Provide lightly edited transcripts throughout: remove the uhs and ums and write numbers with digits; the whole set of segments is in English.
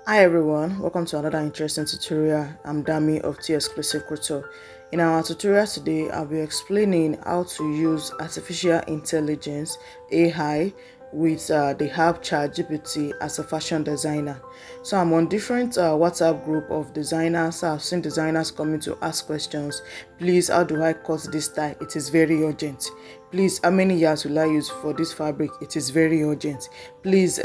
Hi everyone, welcome to another interesting tutorial. I'm Dami of T Exclusive Couture. In our tutorial today, I'll be explaining how to use artificial intelligence AI with the app ChatGPT as a fashion designer. So I'm on different WhatsApp group of designers. So I've seen designers coming to ask questions. Please, how do I cut this tie? It is very urgent. Please, how many yards will I use for this fabric? It is very urgent. Please,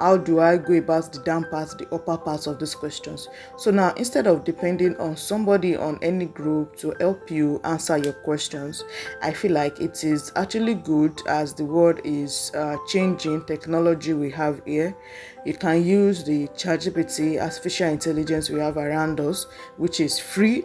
how do I go about the down part, the upper parts of these questions? So now, instead of depending on somebody on any group to help you answer your questions, I feel like it is actually good, as the world is changing, technology we have here. You can use the ChatGPT, artificial intelligence we have around us, which is free.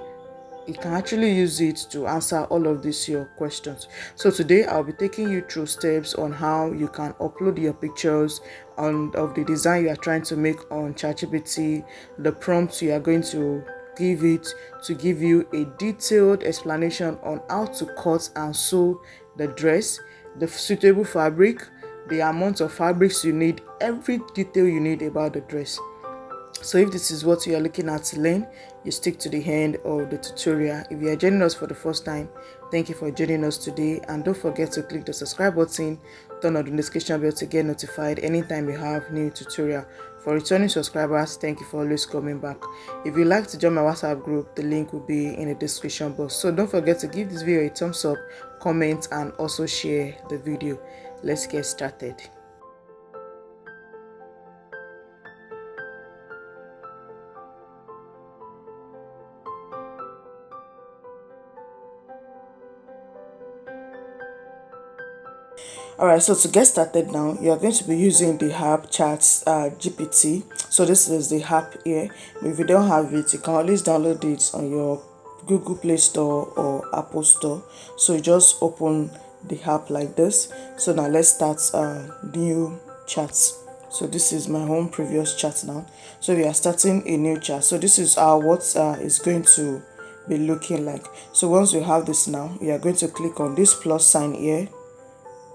You can actually use it to answer all of these your questions. So today I'll be taking you through steps on how you can upload your pictures of the design you are trying to make on ChatGPT, the prompts you are going to give it to give you a detailed explanation on how to cut and sew the dress, the suitable fabric, the amount of fabrics you need, every detail you need about the dress. So if this is what you are looking at to learn, you stick to the end of the tutorial. If you are joining us for the first time, thank you for joining us today, and don't forget to click the subscribe button, turn on the notification bell to get notified anytime you have new tutorial. For returning subscribers, thank you for always coming back. If you'd like to join my WhatsApp group, the link will be in the description box. So don't forget to give this video a thumbs up, comment, and also share the video. Let's get started. Alright, so to get started now, you are going to be using the app ChatGPT. So this is the app here. If you don't have it, you can always download it on your Google Play Store or Apple Store. So you just open the app like this. So now let's start new chats. So this is my home previous chat now. So we are starting a new chat. So this is what is going to be looking like. So once you have this now, you are going to click on this plus sign here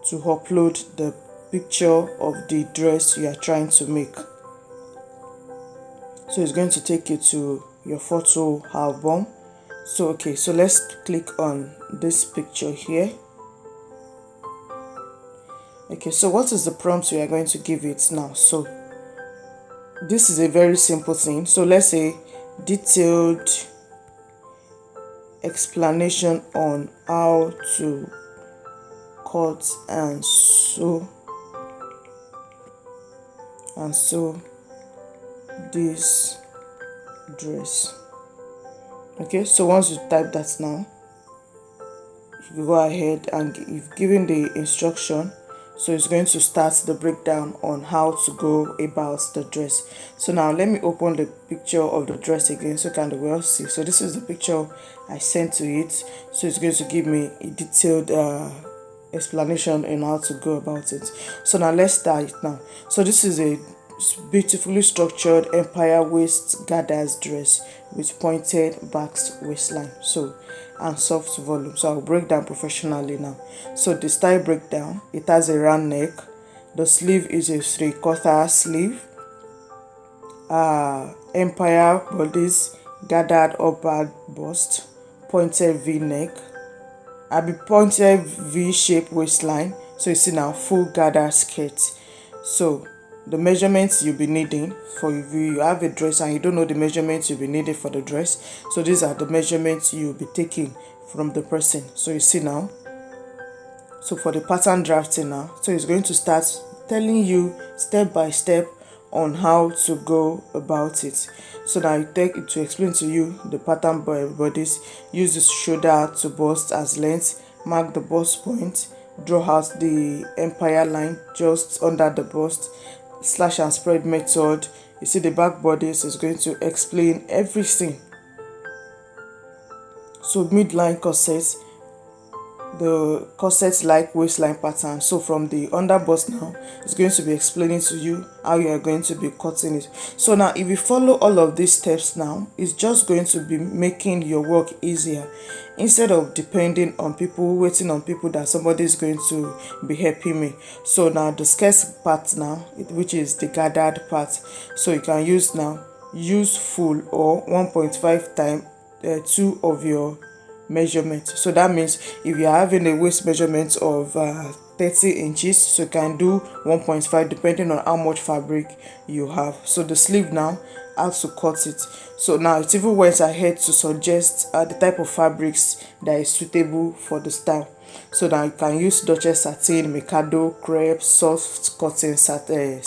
to upload the picture of the dress you are trying to make. So it's going to take you to your photo album. So okay, so let's click on this picture here. Okay, so what is the prompt we are going to give it now? So this is a very simple thing. So let's say detailed explanation on how to cut and sew this dress. Okay, so once you type that now, you go ahead and you've given the instruction. So it's going to start the breakdown on how to go about the dress. So now let me open the picture of the dress again so can the world see. So this is the picture I sent to it. So it's going to give me a detailed explanation on how to go about it. So now let's start now. So this is a beautifully structured empire waist gathers dress with pointed back waistline, so and soft volume. So I'll break down professionally now. So the style breakdown: it has a round neck, the sleeve is a 3/4 sleeve, empire bodice, gathered upper bust, pointed v neck, pointed v-shaped waistline. So you see now, full gathered skirt. So the measurements you'll be needing for, if you have a dress and you don't know the measurements you'll be needing for the dress, so these are the measurements you'll be taking from the person. So you see now, so for the pattern drafting now, so it's going to start telling you step by step on how to go about it. So now you take it to explain to you the pattern bodies. Use the shoulder to bust as length, mark the bust point, draw out the empire line just under the bust, slash and spread method. You see the back bodice is going to explain everything. So midline corset, the corset like waistline pattern. So from the under bust now, it's going to be explaining to you how you are going to be cutting it. So now if you follow all of these steps now, it's just going to be making your work easier, instead of depending on people, waiting on people that somebody is going to be helping me. So now the skirt part now, which is the gathered part, so you can use full or 1.5 times 2 of your measurement. So that means if you're having a waist measurement of 30 inches, so you can do 1.5 depending on how much fabric you have. So the sleeve now, how to cut it. So now it even went ahead to suggest the type of fabrics that is suitable for the style. So now you can use Duchess satin, Mikado, crepe, soft cotton satin.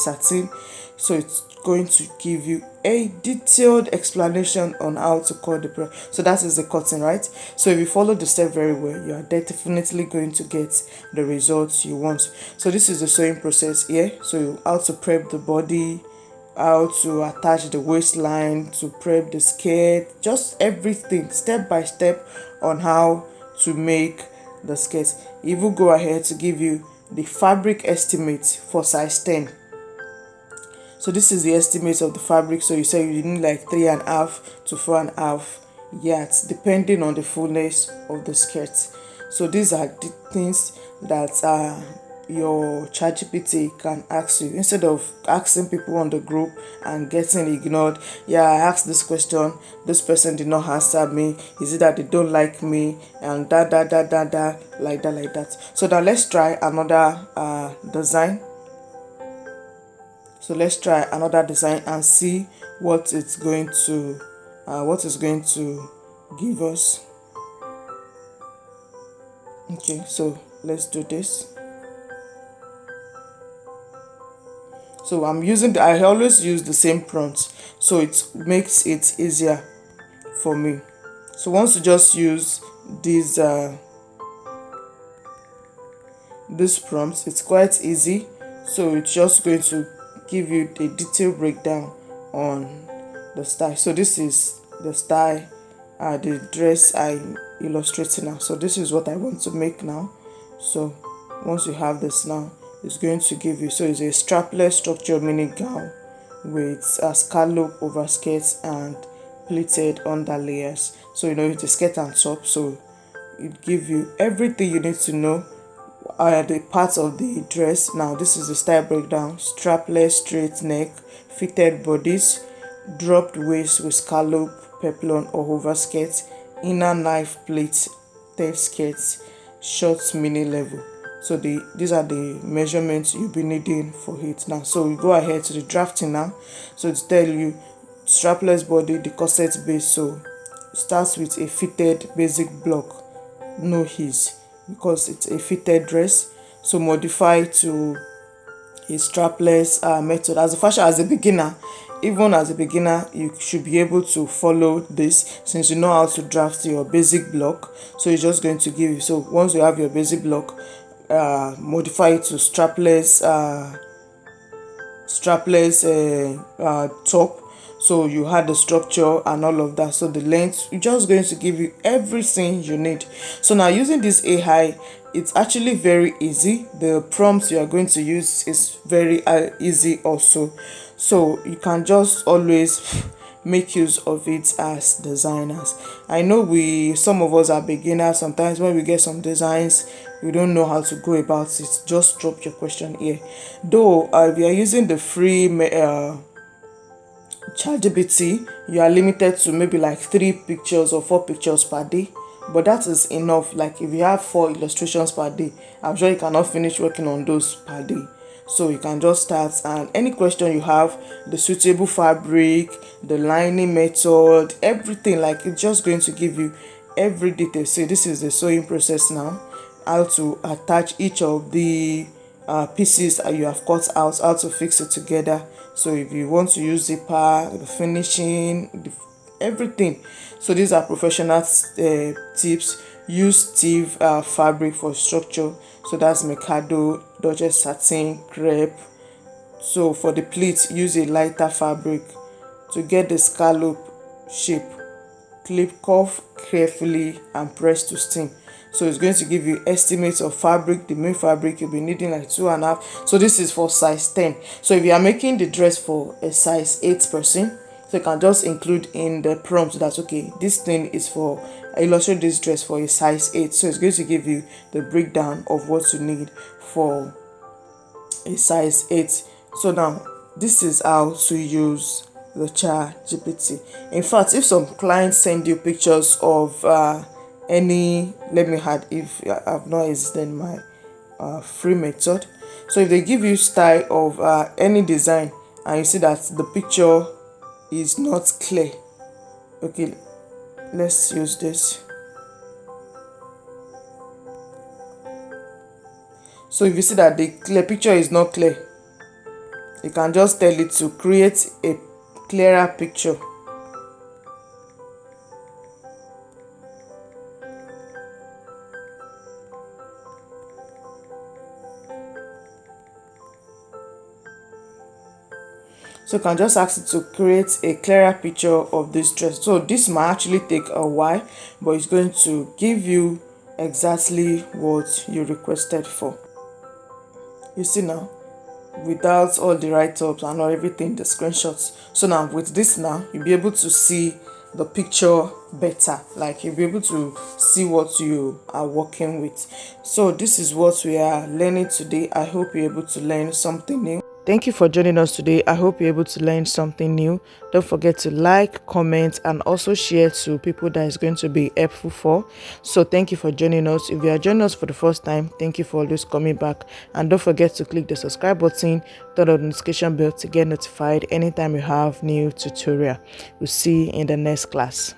So it's going to give you a detailed explanation on how to cut the bra. So that is the cutting, right? So if you follow the step very well, you are definitely going to get the results you want. So this is the sewing process here. So how to prep the body, how to attach the waistline, to prep the skirt, just everything step by step on how to make the skirt. It will go ahead to give you the fabric estimate for size 10. So this is the estimate of the fabric. So you say you need like 3.5 to 4.5 yards depending on the fullness of the skirt. So these are the things that your ChatGPT can ask you, instead of asking people on the group and getting ignored. Yeah, I asked this question, this person did not answer me. Is it that they don't like me? And like that. So now let's try another design. So let's try another design and see what it's going to give us. Okay, so let's do this. So I always use the same prompts, so it makes it easier for me. So once you just use these prompts, it's quite easy. So it's just going to give you a detailed breakdown on the style. So this is the style, the dress I'm illustrating now. So this is what I want to make now. So once you have this now, it's going to give you, so it's a strapless structured mini gown with a scallop over skirts and pleated under layers. So it's a skirt and top, so it gives you everything you need to know, the parts of the dress. Now this is the style breakdown: strapless straight neck, fitted bodice, dropped waist with scallop, peplon or over skirt, inner knife pleat, third skirts, short mini level. So these are the measurements you'll be needing for it now. So we go ahead to the drafting now. So to tell you, strapless body, the corset base. So starts with a fitted basic block, no heels, because it's a fitted dress. So modify to a strapless method. As a beginner, even as a beginner, you should be able to follow this, since you know how to draft your basic block. So it's just going to give you, so once you have your basic block, modify it to strapless top. So you had the structure and all of that. So the length, it's just going to give you everything you need. So now using this AI, it's actually very easy. The prompts you are going to use is very easy also. So you can just always make use of it as designers. I know some of us are beginners. Sometimes when we get some designs, we don't know how to go about it. Just drop your question here. Though if you are using the free ChatGPT, you are limited to maybe like 3 pictures or 4 pictures per day, but that is enough. Like if you have 4 illustrations per day, I'm sure you cannot finish working on those per day. So you can just start, and any question you have, the suitable fabric, the lining method, everything, like it's just going to give you every detail. So this is the sewing process now, how to attach each of the pieces that you have cut out, how to fix it together. So if you want to use zipper, the finishing, everything. So these are professional tips. Use Steve fabric for structure. So that's Mikado, Duchess satin, crepe. So for the pleats, use a lighter fabric. To get the scallop shape, clip cuff carefully and press to steam. So it's going to give you estimates of fabric. The main fabric you'll be needing like 2.5. So this is for size 10. So if you are making the dress for a size 8 person, so you can just include in the prompt that okay, this thing is for, I illustrate this dress for a size 8. So it's going to give you the breakdown of what you need for a size 8. So now this is how to use the ChatGPT. In fact, if some clients send you pictures of any, let me add, if I've not existed in my free method. So if they give you style of any design and you see that the picture is not clear, okay, let's use this. So if you see that the clear picture is not clear, you can just tell it to create a clearer picture. So you can just ask it to create a clearer picture of this dress. So this might actually take a while, but it's going to give you exactly what you requested for. You see now, without all the write-ups and all everything, the screenshots. So now with this now, you'll be able to see the picture better. Like you'll be able to see what you are working with. So this is what we are learning today. I hope you're able to learn something new. Thank you for joining us today. I hope you're able to learn something new. Don't forget to like, comment, and also share to people that is going to be helpful for. So thank you for joining us. If you are joining us for the first time, thank you for always coming back. And don't forget to click the subscribe button, turn on the notification bell to get notified anytime you have new tutorial. We'll see you in the next class.